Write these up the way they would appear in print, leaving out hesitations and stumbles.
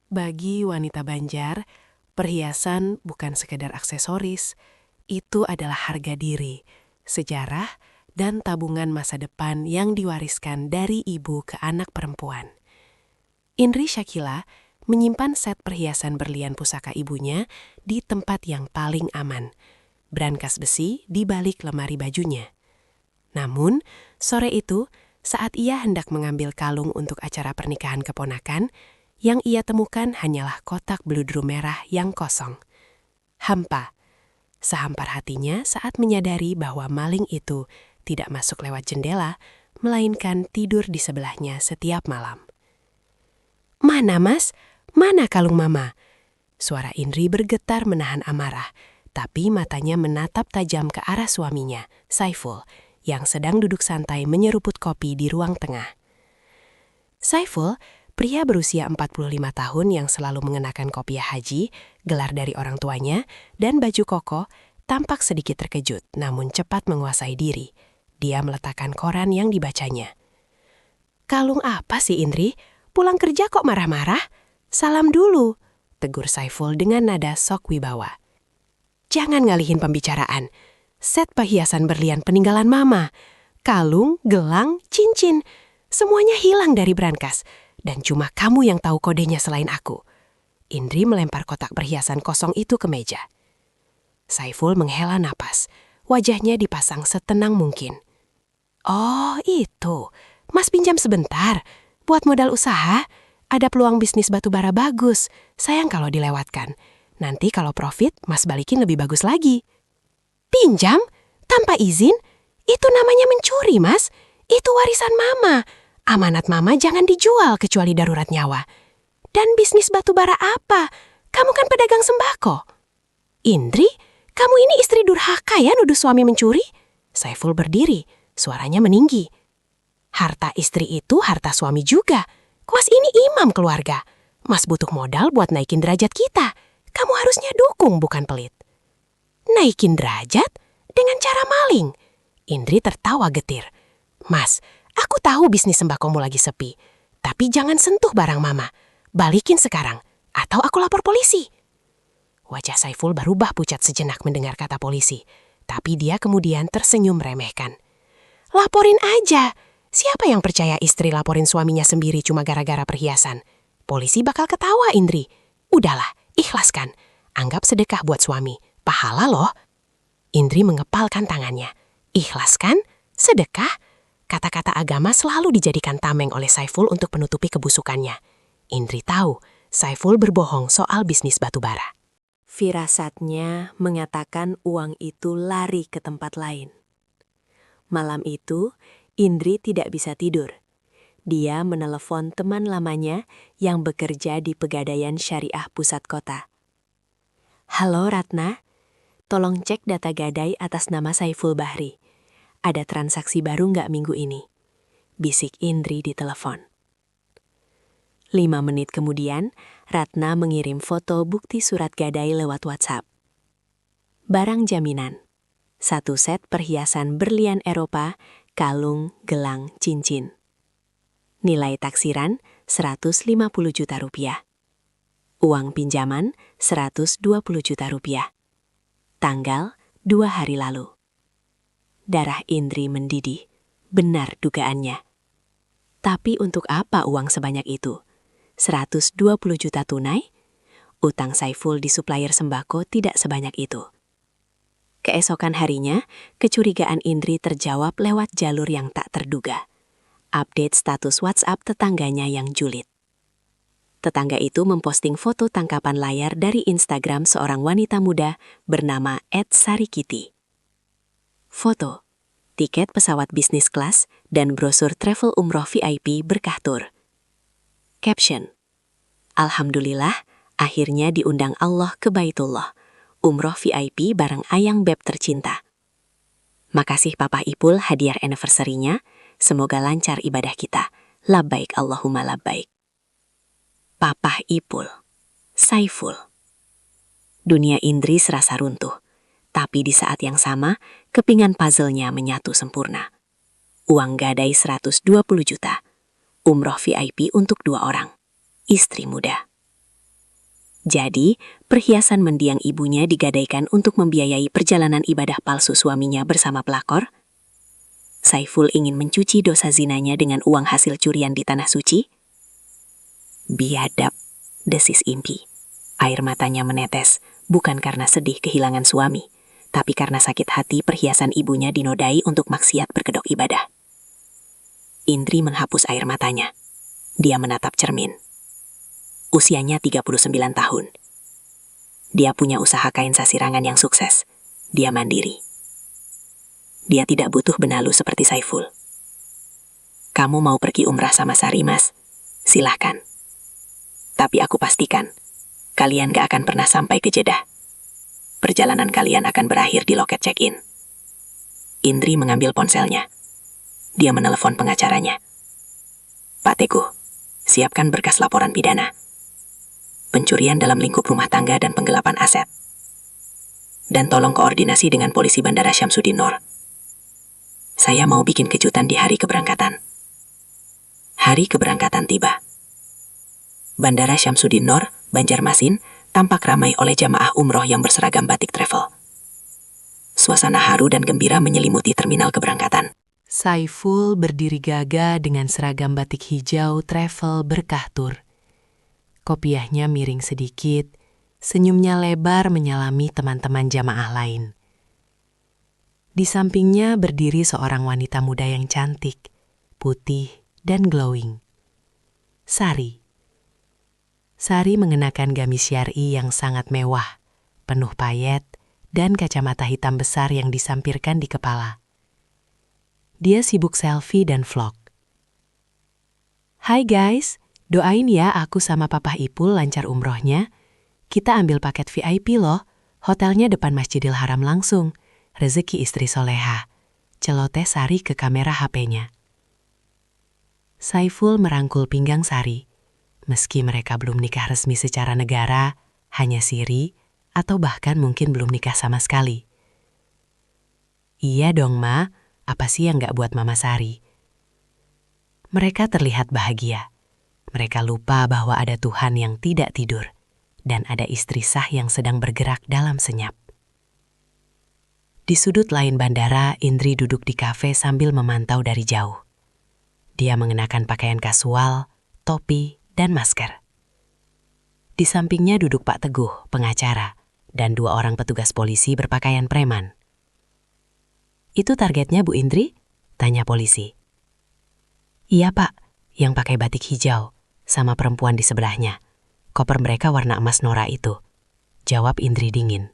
Bagi wanita Banjar, perhiasan bukan sekedar aksesoris, itu adalah harga diri, sejarah, dan tabungan masa depan yang diwariskan dari ibu ke anak perempuan. Indri Syakila menyimpan set perhiasan berlian pusaka ibunya di tempat yang paling aman, brankas besi di balik lemari bajunya. Namun, sore itu, saat ia hendak mengambil kalung untuk acara pernikahan keponakan, yang ia temukan hanyalah kotak beludru merah yang kosong. Hampa. Sehampar hatinya saat menyadari bahwa maling itu tidak masuk lewat jendela, melainkan tidur di sebelahnya setiap malam. "Mana, Mas? Mana kalung Mama?" Suara Indri bergetar menahan amarah, tapi matanya menatap tajam ke arah suaminya, Saiful, yang sedang duduk santai menyeruput kopi di ruang tengah. Saiful, pria berusia 45 tahun yang selalu mengenakan kopiah haji, gelar dari orang tuanya, dan baju koko, tampak sedikit terkejut namun cepat menguasai diri. Dia meletakkan koran yang dibacanya. "Kalung apa sih, Indri? Pulang kerja kok marah-marah? Salam dulu," tegur Saiful dengan nada sok wibawa. "Jangan ngalihin pembicaraan. Set perhiasan berlian peninggalan Mama. Kalung, gelang, cincin. Semuanya hilang dari brankas. Dan cuma kamu yang tahu kodenya selain aku." Indri melempar kotak perhiasan kosong itu ke meja. Saiful menghela napas. Wajahnya dipasang setenang mungkin. "Oh, itu. Mas pinjam sebentar. Buat modal usaha. Ada peluang bisnis batubara bagus. Sayang kalau dilewatkan. Nanti kalau profit, Mas balikin lebih bagus lagi." "Pinjam? Tanpa izin? Itu namanya mencuri, Mas. Itu warisan Mama. Amanat Mama jangan dijual kecuali darurat nyawa. Dan bisnis batubara apa? Kamu kan pedagang sembako." "Indri, kamu ini istri durhaka ya nuduh suami mencuri?" Saiful berdiri, suaranya meninggi. "Harta istri itu harta suami juga. Kuas ini imam keluarga. Mas butuh modal buat naikin derajat kita. Kamu harusnya dukung, bukan pelit." "Naikin derajat? Dengan cara maling?" Indri tertawa getir. "Mas, aku tahu bisnis sembakomu lagi sepi. Tapi jangan sentuh barang Mama. Balikin sekarang, atau aku lapor polisi." Wajah Saiful berubah pucat sejenak mendengar kata polisi. Tapi dia kemudian tersenyum meremehkan. "Laporin aja. Siapa yang percaya istri laporin suaminya sendiri cuma gara-gara perhiasan? Polisi bakal ketawa, Indri. Udahlah, ikhlaskan. Anggap sedekah buat suami. Pahala loh." Indri mengepalkan tangannya. "Ikhlaskan? Sedekah?" Kata-kata agama selalu dijadikan tameng oleh Saiful untuk menutupi kebusukannya. Indri tahu Saiful berbohong soal bisnis batubara. Firasatnya mengatakan uang itu lari ke tempat lain. Malam itu, Indri tidak bisa tidur. Dia menelepon teman lamanya yang bekerja di Pegadaian Syariah Pusat Kota. "Halo Ratna, tolong cek data gadai atas nama Saiful Bahri. Ada transaksi baru nggak minggu ini?" bisik Indri di telepon. 5 menit kemudian, Ratna mengirim foto bukti surat gadai lewat WhatsApp. Barang jaminan. 1 set perhiasan berlian Eropa, kalung, gelang, cincin. Nilai taksiran 150 juta rupiah. Uang pinjaman 120 juta rupiah. Tanggal 2 hari lalu. Darah Indri mendidih. Benar dugaannya. Tapi untuk apa uang sebanyak itu? 120 juta tunai? Utang Saiful di supplier sembako tidak sebanyak itu. Keesokan harinya, kecurigaan Indri terjawab lewat jalur yang tak terduga. Update status WhatsApp tetangganya yang julid. Tetangga itu memposting foto tangkapan layar dari Instagram seorang wanita muda bernama @sarikiti. Foto, tiket pesawat bisnis kelas, dan brosur travel umroh VIP berkah tur. Caption, "Alhamdulillah, akhirnya diundang Allah ke Baitullah. Umroh VIP bareng Ayang Beb tercinta. Makasih Papa Ipul hadiah anniversary-nya. Semoga lancar ibadah kita. Labbaik Allahumma labbaik." Papa Ipul, Saiful. Dunia Indri serasa runtuh. Tapi di saat yang sama, kepingan puzzle-nya menyatu sempurna. Uang gadai 120 juta. Umroh VIP untuk 2 orang. Istri muda. Jadi, perhiasan mendiang ibunya digadaikan untuk membiayai perjalanan ibadah palsu suaminya bersama pelakor. Saiful ingin mencuci dosa zinanya dengan uang hasil curian di Tanah Suci. Biadab, desis Impi. Air matanya menetes, bukan karena sedih kehilangan suami, tapi karena sakit hati perhiasan ibunya dinodai untuk maksiat berkedok ibadah. Indri menghapus air matanya. Dia menatap cermin. Usianya 39 tahun. Dia punya usaha kain sasirangan yang sukses. Dia mandiri. Dia tidak butuh benalu seperti Saiful. Kamu mau pergi umrah sama Sari, Mas? Silahkan. Tapi aku pastikan, kalian gak akan pernah sampai ke Jeddah. Perjalanan kalian akan berakhir di loket check-in. Indri mengambil ponselnya. Dia menelepon pengacaranya. Pak Teguh, siapkan berkas laporan pidana. Pencurian dalam lingkup rumah tangga dan penggelapan aset. Dan tolong koordinasi dengan polisi Bandara Syamsuddin Nor. Saya mau bikin kejutan di hari keberangkatan. Hari keberangkatan tiba. Bandara Syamsuddin Nor, Banjarmasin, tampak ramai oleh jamaah umroh yang berseragam batik travel. Suasana haru dan gembira menyelimuti terminal keberangkatan. Saiful berdiri gagah dengan seragam batik hijau travel berkah tur. Kopiahnya miring sedikit, senyumnya lebar menyalami teman-teman jamaah lain. Di sampingnya berdiri seorang wanita muda yang cantik, putih, dan glowing. Sari. Sari mengenakan gamis syar'i yang sangat mewah, penuh payet, dan kacamata hitam besar yang disampirkan di kepala. Dia sibuk selfie dan vlog. Hai guys, doain ya aku sama Papa Ipul lancar umrohnya. Kita ambil paket VIP loh, hotelnya depan Masjidil Haram langsung. Rezeki istri soleha. Celoteh Sari ke kamera HP-nya. Saiful merangkul pinggang Sari. Meski mereka belum nikah resmi secara negara, hanya siri, atau bahkan mungkin belum nikah sama sekali. Iya dong, Ma. Apa sih yang gak buat Mama Sari? Mereka terlihat bahagia. Mereka lupa bahwa ada Tuhan yang tidak tidur, dan ada istri sah yang sedang bergerak dalam senyap. Di sudut lain bandara, Indri duduk di kafe sambil memantau dari jauh. Dia mengenakan pakaian kasual, topi, dan masker. Di sampingnya duduk Pak Teguh, pengacara, dan 2 orang petugas polisi berpakaian preman. Itu targetnya Bu Indri? Tanya polisi. Iya Pak, yang pakai batik hijau, sama perempuan di sebelahnya. Koper mereka warna emas Nora itu. Jawab Indri dingin.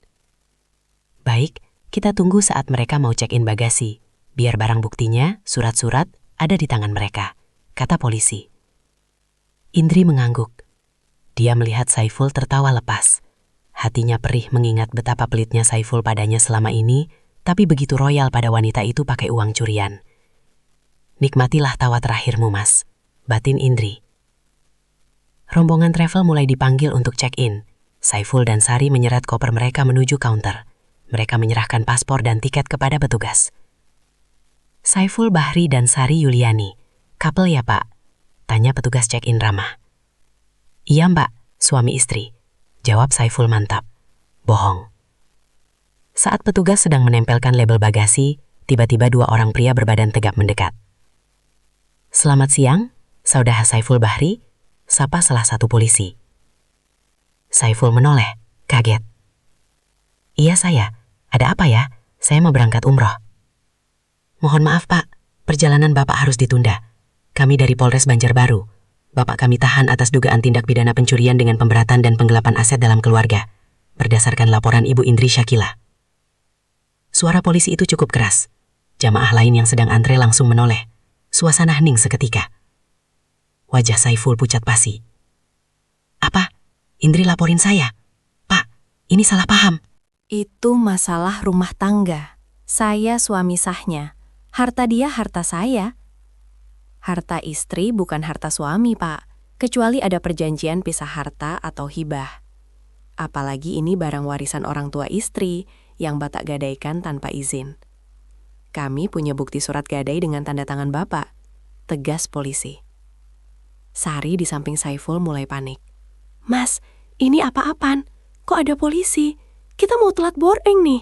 Baik, kita tunggu saat mereka mau check-in bagasi. Biar barang buktinya, surat-surat, ada di tangan mereka, kata polisi. Indri mengangguk. Dia melihat Saiful tertawa lepas. Hatinya perih mengingat betapa pelitnya Saiful padanya selama ini, tapi begitu royal pada wanita itu pakai uang curian. Nikmatilah tawa terakhirmu, Mas, batin Indri. Rombongan travel mulai dipanggil untuk check-in. Saiful dan Sari menyeret koper mereka menuju counter. Mereka menyerahkan paspor dan tiket kepada petugas. Saiful Bahri dan Sari Yuliani. Couple ya, Pak? Tanya petugas check-in ramah. Iya, Mbak, suami istri. Jawab Saiful mantap. Bohong. Saat petugas sedang menempelkan label bagasi, tiba-tiba 2 orang pria berbadan tegap mendekat. Selamat siang, Saudara Saiful Bahri, sapa salah satu polisi. Saiful menoleh, kaget. Iya saya, ada apa ya? Saya mau berangkat umroh. Mohon maaf Pak, perjalanan Bapak harus ditunda. Kami dari Polres Banjarbaru. Bapak kami tahan atas dugaan tindak pidana pencurian dengan pemberatan dan penggelapan aset dalam keluarga, berdasarkan laporan Ibu Indri Syakila. Suara polisi itu cukup keras. Jamaah lain yang sedang antre langsung menoleh. Suasana hening seketika. Wajah Saiful pucat pasi. Apa? Indri laporin saya. Pak, ini salah paham. Itu masalah rumah tangga. Saya suami sahnya. Harta dia harta saya. Harta istri bukan harta suami, Pak. Kecuali ada perjanjian pisah harta atau hibah. Apalagi ini barang warisan orang tua istri yang Batak gadaikan tanpa izin. Kami punya bukti surat gadai dengan tanda tangan Bapak, tegas polisi. Sari di samping Saiful mulai panik. Mas, Ini apa-apaan? Kok ada polisi? Kita mau telat boarding nih.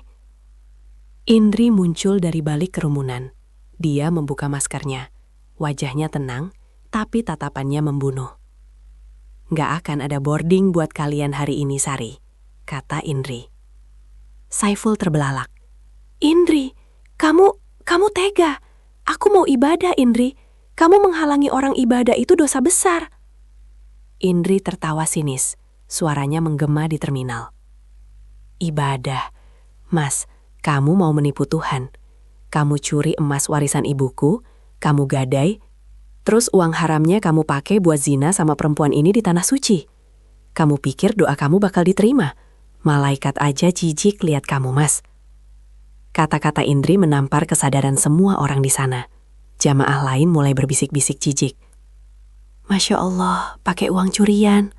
Indri muncul dari balik kerumunan. Dia membuka maskernya. Wajahnya tenang, tapi tatapannya membunuh. Nggak akan ada boarding buat kalian hari ini, Sari, kata Indri. Saiful terbelalak. Indri, kamu tega. Aku mau ibadah, Indri. Kamu menghalangi orang ibadah itu dosa besar. Indri tertawa sinis. Suaranya menggema di terminal. Ibadah. Mas, kamu mau menipu Tuhan. Kamu curi emas warisan ibuku, kamu gadai, terus uang haramnya kamu pakai buat zina sama perempuan ini di tanah suci. Kamu pikir doa kamu bakal diterima? Malaikat aja jijik lihat kamu, Mas. Kata-kata Indri menampar kesadaran semua orang di sana. Jamaah lain mulai berbisik-bisik jijik. Masya Allah, pakai uang curian.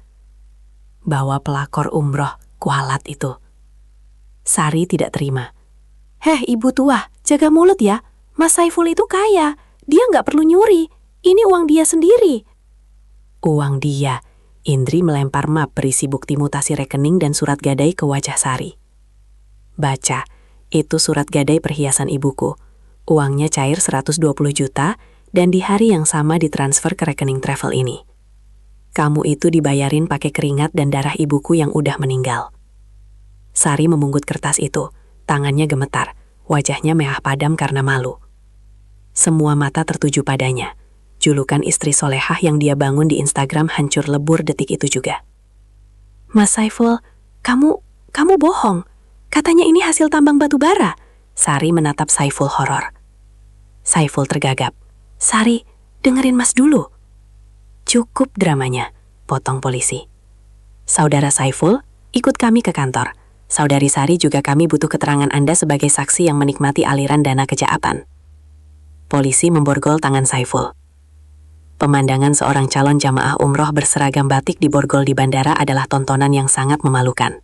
Bawa pelakor umroh, kualat itu. Sari tidak terima. Heh, ibu tua, jaga mulut ya. Mas Saiful itu kaya, dia nggak perlu nyuri. Ini uang dia sendiri. Uang dia. Indri melempar map berisi bukti mutasi rekening dan surat gadai ke wajah Sari. Baca, itu surat gadai perhiasan ibuku. Uangnya cair 120 juta dan di hari yang sama ditransfer ke rekening travel ini. Kamu itu dibayarin pakai keringat dan darah ibuku yang udah meninggal. Sari memungut kertas itu, tangannya gemetar, wajahnya merah padam karena malu. Semua mata tertuju padanya. Julukan istri solehah yang dia bangun di Instagram hancur lebur detik itu juga. Mas Saiful, kamu bohong. Katanya ini hasil tambang batu bara. Sari menatap Saiful horor. Saiful tergagap. Sari, dengerin Mas dulu. Cukup dramanya, potong polisi. Saudara Saiful, ikut kami ke kantor. Saudari Sari juga kami butuh keterangan Anda sebagai saksi yang menikmati aliran dana kejahatan. Polisi memborgol tangan Saiful. Pemandangan seorang calon jamaah umroh berseragam batik diborgol di bandara adalah tontonan yang sangat memalukan.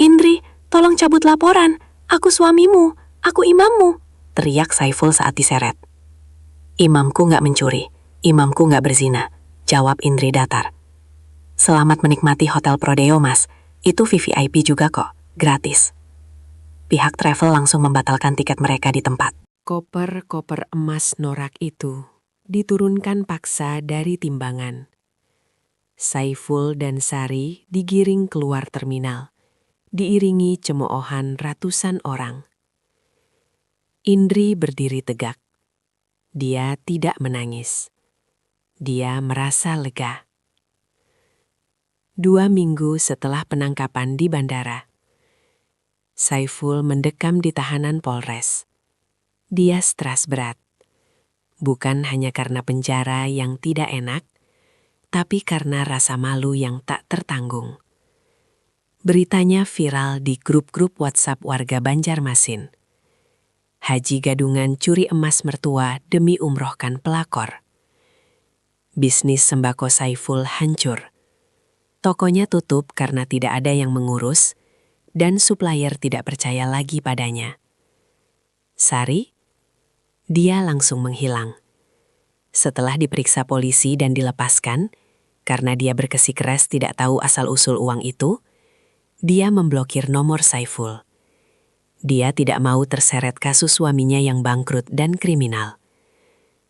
Indri, tolong cabut laporan. Aku suamimu, aku imammu, teriak Saiful saat diseret. Imamku nggak mencuri. Imamku nggak berzina, jawab Indri datar. Selamat menikmati Hotel Prodeo, Mas. Itu VVIP juga kok, gratis. Pihak travel langsung membatalkan tiket mereka di tempat. Koper-koper emas norak itu diturunkan paksa dari timbangan. Saiful dan Sari digiring keluar terminal, diiringi cemoohan ratusan orang. Indri berdiri tegak. Dia tidak menangis. Dia merasa lega. 2 minggu setelah penangkapan di bandara, Saiful mendekam di tahanan Polres. Dia stres berat. Bukan hanya karena penjara yang tidak enak, tapi karena rasa malu yang tak tertanggung. Beritanya viral di grup-grup WhatsApp warga Banjarmasin. Haji gadungan curi emas mertua demi umrohkan pelakor. Bisnis sembako Saiful hancur. Tokonya tutup karena tidak ada yang mengurus, dan supplier tidak percaya lagi padanya. Sari? Dia langsung menghilang. Setelah diperiksa polisi dan dilepaskan, karena dia bersikeras tidak tahu asal-usul uang itu, dia memblokir nomor Saiful. Dia tidak mau terseret kasus suaminya yang bangkrut dan kriminal.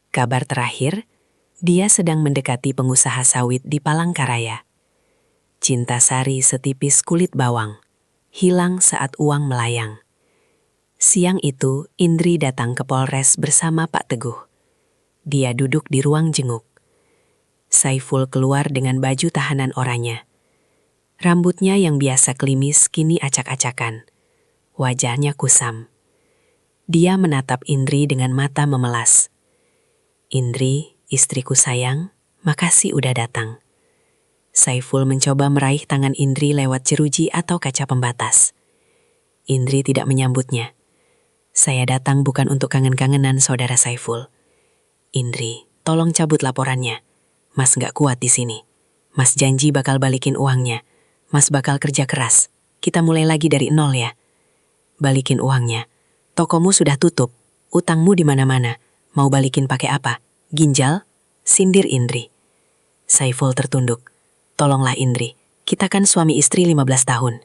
Kabar terakhir, dia sedang mendekati pengusaha sawit di Palangkaraya. Cinta Sari setipis kulit bawang, hilang saat uang melayang. Siang itu, Indri datang ke Polres bersama Pak Teguh. Dia duduk di ruang jenguk. Saiful keluar dengan baju tahanan oranye. Rambutnya yang biasa klimis kini acak-acakan. Wajahnya kusam. Dia menatap Indri dengan mata memelas. Indri, istriku sayang, makasih udah datang. Saiful mencoba meraih tangan Indri lewat jeruji atau kaca pembatas. Indri tidak menyambutnya. Saya datang bukan untuk kangen-kangenan, saudara Saiful. Indri, tolong cabut laporannya. Mas nggak kuat di sini. Mas janji bakal balikin uangnya. Mas bakal kerja keras. Kita mulai lagi dari nol ya. Balikin uangnya. Tokomu sudah tutup. Utangmu di mana-mana. Mau balikin pakai apa? Ginjal? Sindir Indri. Saiful tertunduk. Tolonglah Indri. Kita kan suami istri 15 tahun.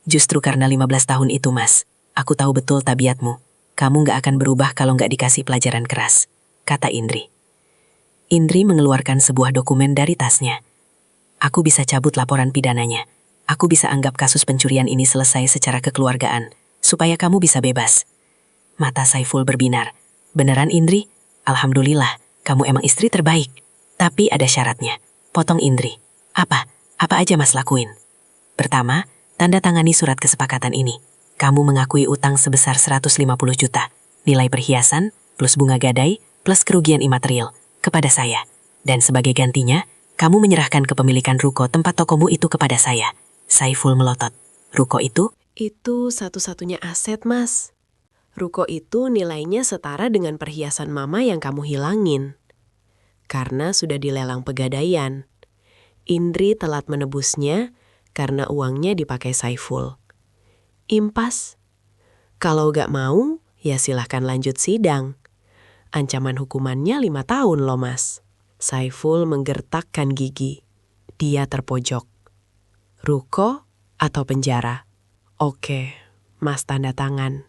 Justru karena 15 tahun itu, Mas, aku tahu betul tabiatmu. Kamu nggak akan berubah kalau nggak dikasih pelajaran keras, kata Indri. Indri mengeluarkan sebuah dokumen dari tasnya. Aku bisa cabut laporan pidananya. Aku bisa anggap kasus pencurian ini selesai secara kekeluargaan, supaya kamu bisa bebas. Mata Saiful berbinar. Beneran, Indri? Alhamdulillah, kamu emang istri terbaik. Tapi ada syaratnya. Potong Indri. Apa? Apa aja Mas lakuin? Pertama, tanda tangani surat kesepakatan ini. Kamu mengakui utang sebesar 150 juta. Nilai perhiasan, plus bunga gadai, plus kerugian imaterial, kepada saya. Dan sebagai gantinya, kamu menyerahkan kepemilikan ruko tempat tokomu itu kepada saya. Saiful melotot. Ruko itu? Itu satu-satunya aset, Mas. Ruko itu nilainya setara dengan perhiasan mama yang kamu hilangin. Karena sudah dilelang pegadaian. Indri telat menebusnya karena uangnya dipakai Saiful. Impas. Kalau gak mau, ya silahkan lanjut sidang. Ancaman hukumannya 5 tahun loh, Mas. Saiful menggertakkan gigi. Dia terpojok. Ruko atau penjara? Oke, Mas tanda tangan,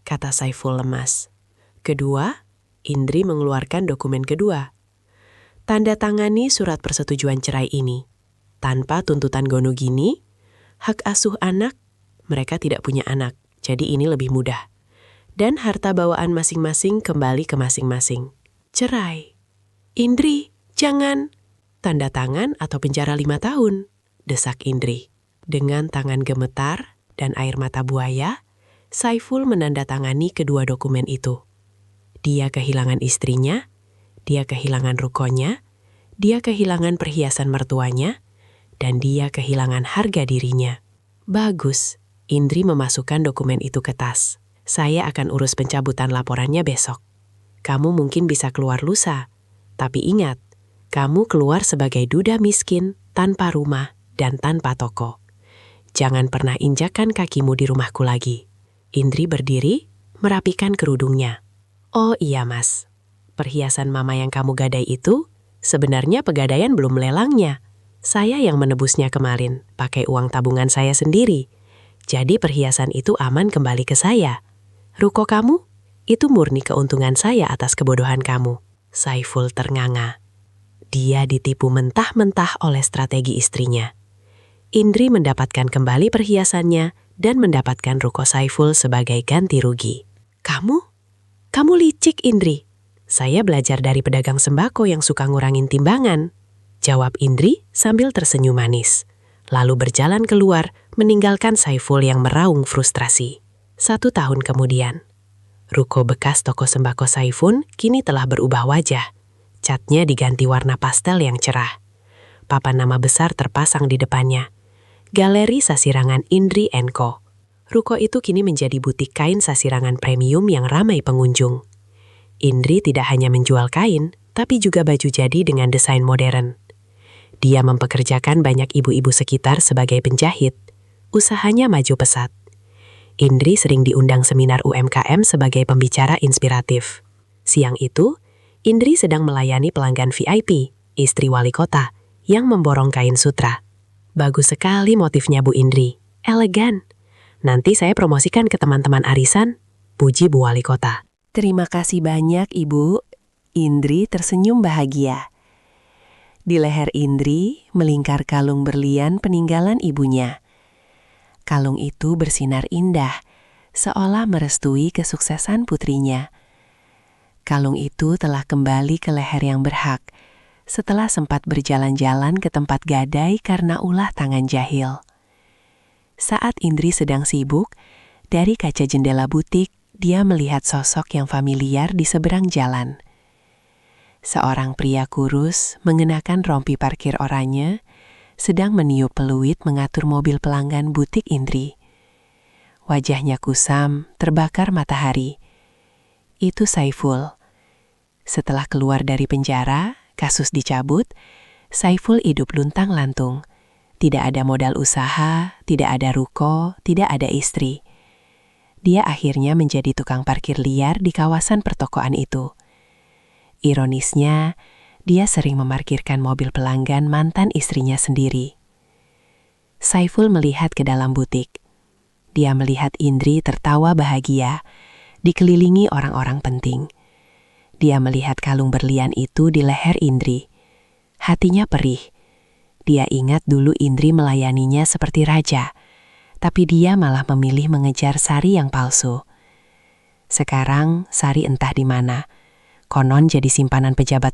kata Saiful lemas. Kedua, Indri mengeluarkan dokumen kedua. Tanda tangani surat persetujuan cerai ini. Tanpa tuntutan gonogini, hak asuh anak, mereka tidak punya anak, jadi ini lebih mudah. Dan harta bawaan masing-masing kembali ke masing-masing. Cerai. Indri, jangan. Tanda tangan atau penjara 5 tahun, desak Indri. Dengan tangan gemetar dan air mata buaya, Saiful menandatangani kedua dokumen itu. Dia kehilangan istrinya, dia kehilangan rukonya, dia kehilangan perhiasan mertuanya, dan dia kehilangan harga dirinya. Bagus, Indri memasukkan dokumen itu ke tas. Saya akan urus pencabutan laporannya besok. Kamu mungkin bisa keluar lusa, tapi ingat, kamu keluar sebagai duda miskin, tanpa rumah, dan tanpa toko. Jangan pernah injakan kakimu di rumahku lagi. Indri berdiri, merapikan kerudungnya. Oh iya, Mas. Perhiasan mama yang kamu gadai itu, sebenarnya pegadaian belum melelangnya. Saya yang menebusnya kemarin, pakai uang tabungan saya sendiri. Jadi perhiasan itu aman kembali ke saya. Ruko kamu? Itu murni keuntungan saya atas kebodohan kamu. Saiful ternganga. Dia ditipu mentah-mentah oleh strategi istrinya. Indri mendapatkan kembali perhiasannya dan mendapatkan ruko Saiful sebagai ganti rugi. Kamu? Kamu licik, Indri. Saya belajar dari pedagang sembako yang suka ngurangin timbangan. Jawab Indri sambil tersenyum manis. Lalu berjalan keluar, meninggalkan Saiful yang meraung frustrasi. 1 tahun kemudian, ruko bekas toko sembako Saiful kini telah berubah wajah. Catnya diganti warna pastel yang cerah. Papan nama besar terpasang di depannya. Galeri Sasirangan Indri & Co. Ruko itu kini menjadi butik kain sasirangan premium yang ramai pengunjung. Indri tidak hanya menjual kain, tapi juga baju jadi dengan desain modern. Dia mempekerjakan banyak ibu-ibu sekitar sebagai penjahit. Usahanya maju pesat. Indri sering diundang seminar UMKM sebagai pembicara inspiratif. Siang itu, Indri sedang melayani pelanggan VIP, istri wali kota, yang memborong kain sutra. Bagus sekali motifnya Bu Indri, elegan. Nanti saya promosikan ke teman-teman arisan, puji Bu Wali Kota. Terima kasih banyak, Ibu. Indri tersenyum bahagia. Di leher Indri melingkar kalung berlian peninggalan ibunya. Kalung itu bersinar indah, seolah merestui kesuksesan putrinya. Kalung itu telah kembali ke leher yang berhak, setelah sempat berjalan-jalan ke tempat gadai karena ulah tangan jahil. Saat Indri sedang sibuk, dari kaca jendela butik, dia melihat sosok yang familiar di seberang jalan. Seorang pria kurus mengenakan rompi parkir oranye, sedang meniup peluit mengatur mobil pelanggan butik Indri. Wajahnya kusam, terbakar matahari. Itu Saiful. Setelah keluar dari penjara, kasus dicabut, Saiful hidup luntang-lantung. Tidak ada modal usaha, tidak ada ruko, tidak ada istri. Dia akhirnya menjadi tukang parkir liar di kawasan pertokoan itu. Ironisnya, dia sering memarkirkan mobil pelanggan mantan istrinya sendiri. Saiful melihat ke dalam butik. Dia melihat Indri tertawa bahagia, dikelilingi orang-orang penting. Dia melihat kalung berlian itu di leher Indri. Hatinya perih. Dia ingat dulu Indri melayaninya seperti raja, tapi dia malah memilih mengejar Sari yang palsu. Sekarang Sari entah di mana. Konon jadi simpanan pejabat